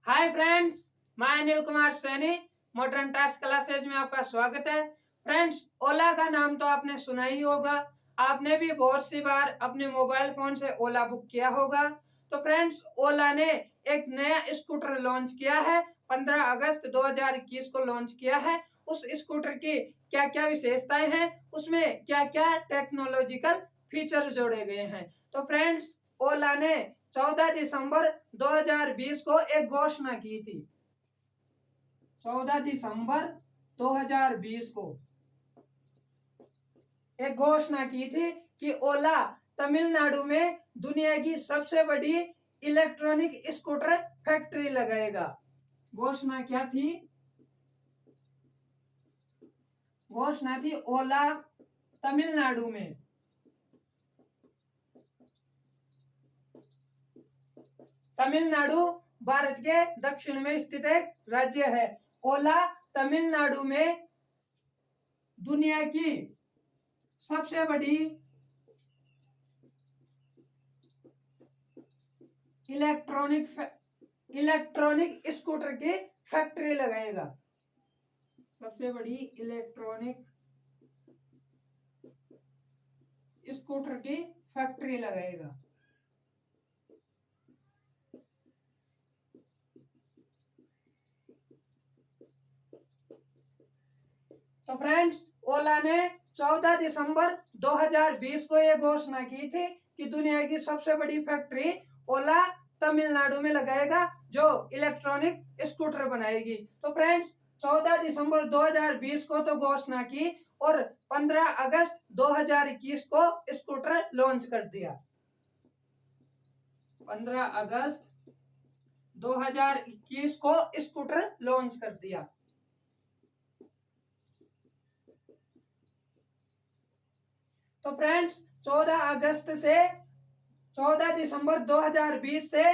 Hi friends, मैं Anil Kumar Saini. Modern task classes में आपका स्वागत है। फ्रेंड्स, ओला का नाम तो आपने सुना ही होगा। आपने भी बहुत सी बार अपने मोबाइल फोन से ओला बुक किया होगा। तो फ्रेंड्स, ओला ने एक नया स्कूटर लॉन्च किया है। 15 अगस्त 2021 को लॉन्च किया है। उस स्कूटर की क्या क्या विशेषताएं हैं, उसमें क्या क्या टेक्नोलॉजिकल फीचर जोड़े गए हैं। तो फ्रेंड्स, ओला ने 14 दिसंबर 2020 को एक घोषणा की थी। 14 दिसंबर 2020 को एक घोषणा की थी कि ओला तमिलनाडु में दुनिया की सबसे बड़ी इलेक्ट्रॉनिक स्कूटर फैक्ट्री लगाएगा। घोषणा क्या थी? घोषणा थी ओला तमिलनाडु में तमिलनाडु भारत के दक्षिण में स्थित एक राज्य है। ओला तमिलनाडु में दुनिया की सबसे बड़ी इलेक्ट्रॉनिक स्कूटर की फैक्ट्री लगाएगा। सबसे बड़ी इलेक्ट्रॉनिक स्कूटर की फैक्ट्री लगाएगा। तो फ्रेंड्स, ओला ने 14 दिसंबर 2020 को यह घोषणा की थी कि दुनिया की सबसे बड़ी फैक्ट्री ओला तमिलनाडु में लगाएगा, जो इलेक्ट्रॉनिक स्कूटर बनाएगी। तो फ्रेंड्स, 14 दिसंबर 2020 को तो घोषणा की और 15 अगस्त 2021 को स्कूटर लॉन्च कर दिया। 15 अगस्त 2021 को स्कूटर लॉन्च कर दिया। तो फ्रेंड्स, 14 दिसंबर 2020 से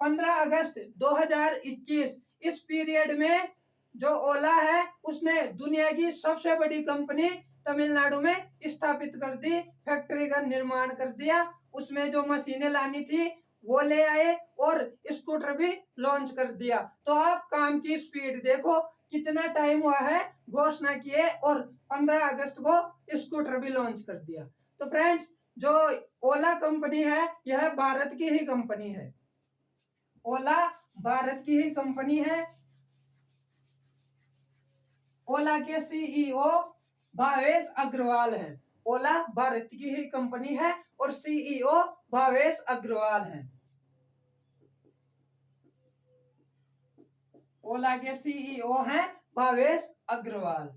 15 अगस्त 2021 इस पीरियड में जो ओला है उसने दुनिया की सबसे बड़ी कंपनी तमिलनाडु में स्थापित कर दी, फैक्ट्री का निर्माण कर दिया। उसमें जो मशीनें लानी थी वो ले आए और स्कूटर भी लॉन्च कर दिया। तो आप काम की स्पीड देखो, कितना टाइम हुआ है घोषणा किए और 15 अगस्त को स्कूटर भी लॉन्च कर दिया। तो फ्रेंड्स, जो ओला कंपनी है यह भारत की ही कंपनी है। ओला भारत की ही कंपनी है। ओला के सीईओ भावेश अग्रवाल हैं। ओला भारत की ही कंपनी है और सीईओ भावेश अग्रवाल हैं। ओला के सीईओ हैं भावेश अग्रवाल।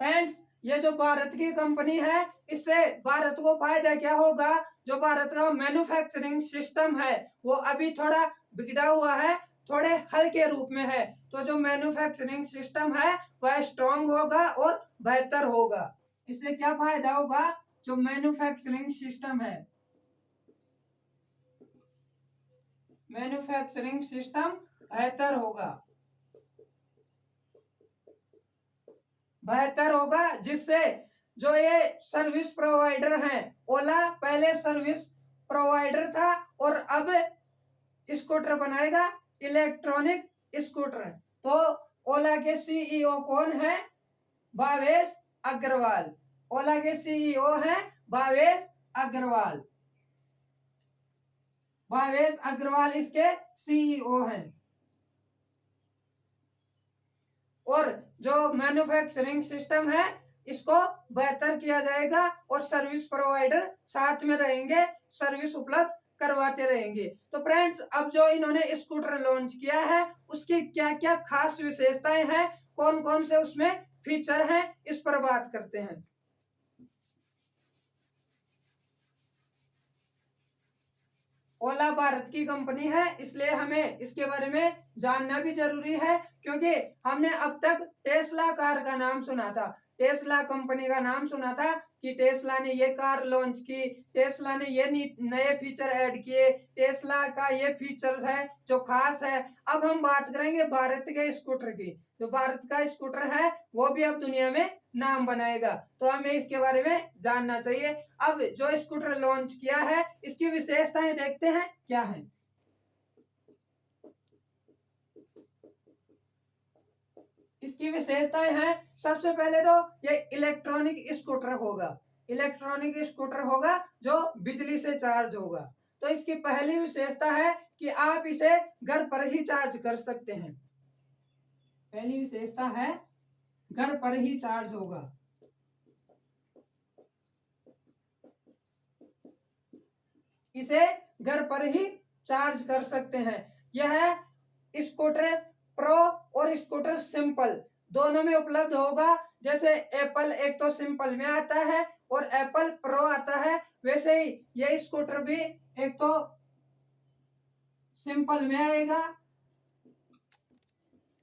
फ्रेंड्स, ये जो भारत की कंपनी है इससे भारत को फायदा क्या होगा? जो भारत का मैन्युफैक्चरिंग सिस्टम है वो अभी थोड़ा बिगड़ा हुआ है, थोड़े हल्के रूप में है। तो जो मैन्युफैक्चरिंग सिस्टम है वह स्ट्रांग होगा और बेहतर होगा। इससे क्या फायदा होगा? जो मैन्युफैक्चरिंग सिस्टम है, मैन्युफैक्चरिंग सिस्टम बेहतर होगा, जिससे जो ये सर्विस प्रोवाइडर हैं, ओला पहले सर्विस प्रोवाइडर था और अब स्कूटर बनाएगा, इलेक्ट्रॉनिक स्कूटर। तो ओला के सीईओ कौन है? भावेश अग्रवाल। ओला के सीईओ हैं भावेश अग्रवाल। भावेश अग्रवाल इसके सीईओ हैं। और जो मैन्युफैक्चरिंग सिस्टम है इसको बेहतर किया जाएगा और सर्विस प्रोवाइडर साथ में रहेंगे, सर्विस उपलब्ध करवाते रहेंगे। तो फ्रेंड्स, अब जो इन्होंने स्कूटर लॉन्च किया है उसकी क्या क्या खास विशेषताएं हैं, कौन कौन से उसमें फीचर हैं, इस पर बात करते हैं। ओला भारत की कंपनी है, इसलिए हमें इसके बारे में जानना भी जरूरी है, क्योंकि हमने अब तक टेस्ला कार का नाम सुना था, टेस्ला कंपनी का नाम सुना था कि टेस्ला ने ये कार लॉन्च की, टेस्ला ने ये नए फीचर ऐड किए, टेस्ला का ये फीचर है जो खास है। अब हम बात करेंगे भारत के स्कूटर की। जो भारत का स्कूटर है वो भी अब दुनिया में नाम बनाएगा। तो हमें इसके बारे में जानना चाहिए। अब जो स्कूटर लॉन्च किया है इसकी विशेषताएं देखते हैं क्या है। इसकी विशेषताएं हैं, सबसे पहले तो ये इलेक्ट्रॉनिक स्कूटर होगा। इलेक्ट्रॉनिक स्कूटर होगा जो बिजली से चार्ज होगा। तो इसकी पहली विशेषता है कि आप इसे घर पर ही चार्ज कर सकते हैं। पहली विशेषता है घर पर ही चार्ज होगा। इसे घर पर ही चार्ज कर सकते हैं। यह स्कूटर प्रो और स्कूटर सिंपल दोनों में उपलब्ध होगा। जैसे एप्पल एक तो सिंपल में आता है और एप्पल प्रो आता है, वैसे ही यह स्कूटर भी एक तो सिंपल में आएगा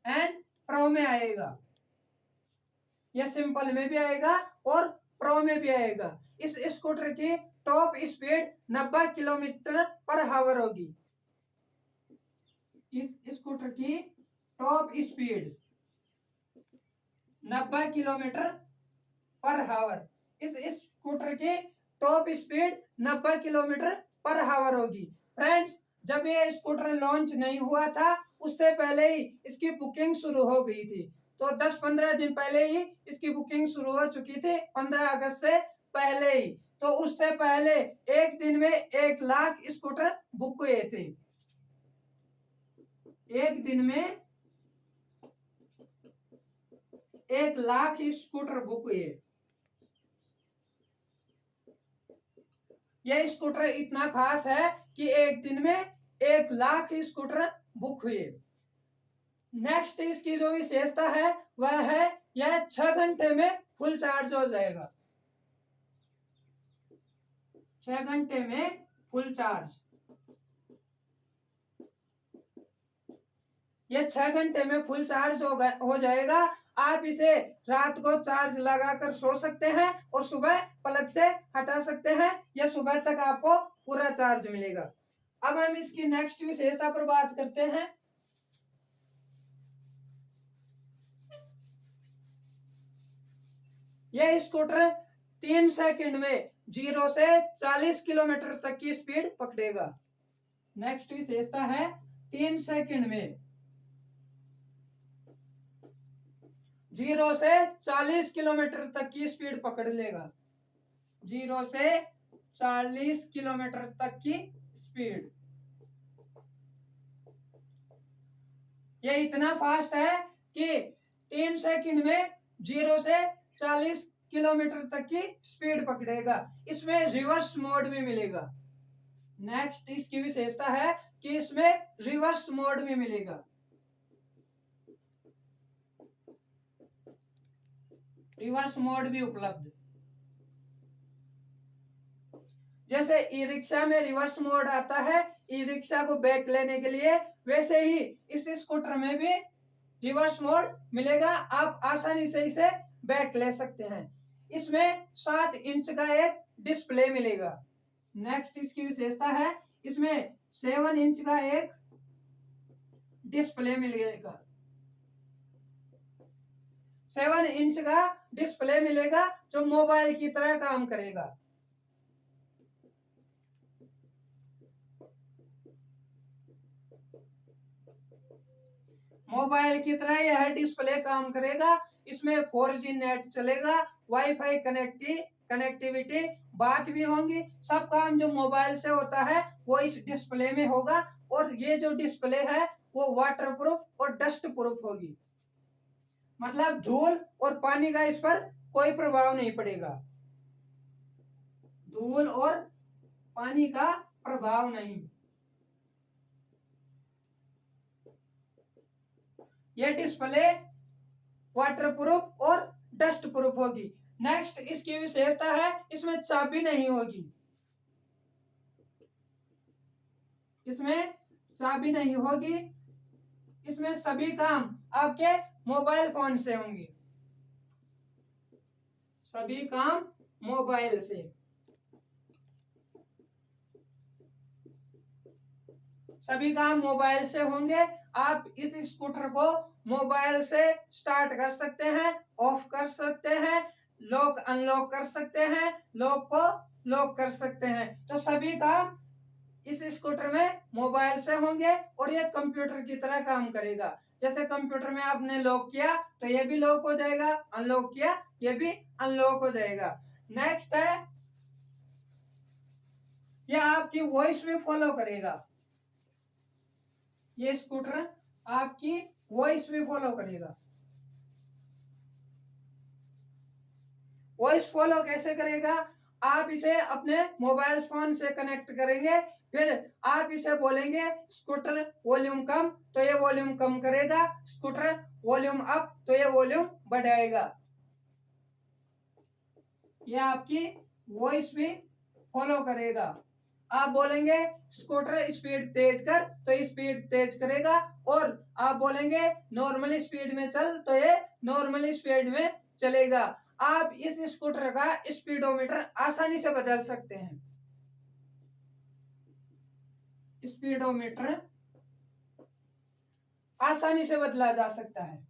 एंड प्रो में आएगा। यह सिंपल में भी आएगा और प्रो में भी आएगा। इस स्कूटर की टॉप स्पीड 90 किलोमीटर पर हावर होगी। इस स्कूटर की टॉप स्पीड 90 किलोमीटर पर हावर। इस स्कूटर की टॉप स्पीड 90 किलोमीटर पर हावर होगी। फ्रेंड्स, जब ये स्कूटर लॉन्च नहीं हुआ था उससे पहले ही इसकी बुकिंग शुरू हो गई थी। तो 10-15 दिन पहले ही इसकी बुकिंग शुरू हो चुकी थी, 15 अगस्त से पहले ही। तो उससे पहले एक दिन में 1 लाख स्कूटर बुक हुए थे। एक दिन में 1 लाख स्कूटर बुक हुए। यह स्कूटर इतना खास है कि एक दिन में 1 लाख स्कूटर बुक हुए। नेक्स्ट इसकी जो विशेषता है वह है यह 6 घंटे में फुल चार्ज हो जाएगा। 6 घंटे में फुल चार्ज। यह 6 घंटे में फुल चार्ज हो जाएगा। आप इसे रात को चार्ज लगाकर सो सकते हैं और सुबह प्लग से हटा सकते हैं। यह सुबह तक आपको पूरा चार्ज मिलेगा। अब हम इसकी नेक्स्ट विशेषता पर बात करते हैं। यह स्कूटर 3 सेकंड में 0 से 40 किलोमीटर तक की स्पीड पकड़ेगा। नेक्स्ट विशेषता है 3 सेकंड में 0 से 40 किलोमीटर तक की स्पीड पकड़ लेगा। 0 से 40 किलोमीटर तक की स्पीड। यह इतना फास्ट है कि 3 सेकंड में 0 से 40 किलोमीटर तक की स्पीड पकड़ेगा। इसमें रिवर्स मोड भी मिलेगा। नेक्स्ट इसकी विशेषता है कि इसमें रिवर्स मोड भी मिलेगा। रिवर्स मोड भी उपलब्ध। जैसे ई रिक्शा में रिवर्स मोड आता है ई रिक्शा को बैक लेने के लिए, वैसे ही इस स्कूटर में भी रिवर्स मोड मिलेगा। आप आसानी से इसे बैक ले सकते हैं। इसमें 7 इंच का एक डिस्प्ले मिलेगा। नेक्स्ट इसकी विशेषता है इसमें 7 इंच का एक डिस्प्ले मिलेगा। 7 इंच का डिस्प्ले मिलेगा जो मोबाइल की तरह काम करेगा। मोबाइल की तरह यह डिस्प्ले काम करेगा। इसमें 4G नेट चलेगा, वाईफाई कनेक्टिविटी बात भी होंगी। सब काम जो मोबाइल से होता है वो इस डिस्प्ले में होगा। और ये जो डिस्प्ले है वो वाटरप्रूफ और डस्ट प्रूफ होगी। मतलब धूल और पानी का इस पर कोई प्रभाव नहीं पड़ेगा। धूल और पानी का प्रभाव नहीं। यह डिस्प्ले वाटरप्रूफ और डस्ट प्रूफ होगी। नेक्स्ट इसकी विशेषता है इसमें चाबी नहीं होगी। इसमें चाबी नहीं होगी। इसमें सभी काम आपके मोबाइल फोन से होंगे। सभी काम मोबाइल से। सभी काम मोबाइल से होंगे। आप इस स्कूटर को मोबाइल से स्टार्ट कर सकते हैं, ऑफ कर सकते हैं, लॉक अनलॉक कर सकते हैं, लॉक को लॉक कर सकते हैं। तो सभी काम इस स्कूटर में मोबाइल से होंगे और ये कंप्यूटर की तरह काम करेगा। जैसे कंप्यूटर में आपने लॉक किया तो ये भी लॉक हो जाएगा, अनलॉक किया ये भी अनलॉक हो जाएगा। नेक्स्ट है, ये आपकी वॉइस भी फॉलो करेगा। ये स्कूटर आपकी वॉइस भी फॉलो करेगा। वॉइस फॉलो कैसे करेगा? आप इसे अपने मोबाइल फोन से कनेक्ट करेंगे, फिर आप इसे बोलेंगे स्कूटर वॉल्यूम कम, तो ये वॉल्यूम कम करेगा, स्कूटर वॉल्यूम अप, तो ये वॉल्यूम बढ़ाएगा। ये आपकी वॉइस भी फॉलो करेगा। आप बोलेंगे स्कूटर स्पीड तेज कर, तो स्पीड तेज करेगा, और आप बोलेंगे नॉर्मल स्पीड में चल, तो ये नॉर्मल स्पीड में चलेगा। आप इस स्कूटर का स्पीडोमीटर आसानी से बदल सकते हैं। स्पीडोमीटर आसानी से बदला जा सकता है।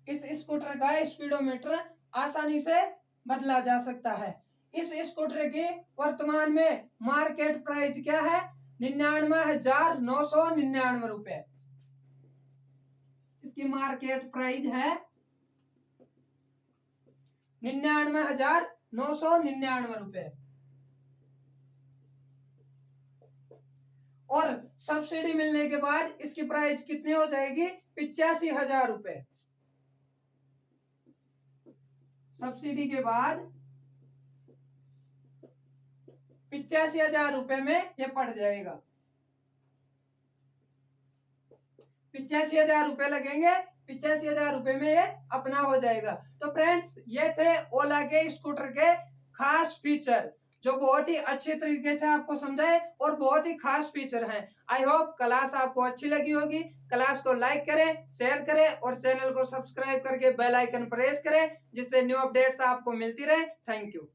इस स्कूटर का स्पीडोमीटर आसानी से बदला जा सकता है। इस स्कूटर की वर्तमान में मार्केट प्राइस क्या है? 99,999 रुपए इसकी मार्केट प्राइस है। 99,999 रुपए। और सब्सिडी मिलने के बाद इसकी प्राइस कितनी हो जाएगी? 85,000 रुपए। सब्सिडी के बाद 85,000 रुपए में ये पड़ जाएगा। 85,000 रुपए लगेंगे, 85,000 रुपए में ये अपना हो जाएगा। तो फ्रेंड्स, ये थे ओला के स्कूटर के खास फीचर, जो बहुत ही अच्छे तरीके से आपको समझाए और बहुत ही खास फीचर हैं। आई होप क्लास आपको अच्छी लगी होगी। क्लास को लाइक करें, शेयर करें और चैनल को सब्सक्राइब करके बेल आइकन प्रेस करें, जिससे न्यू अपडेट्स आपको मिलती रहे। Thank you.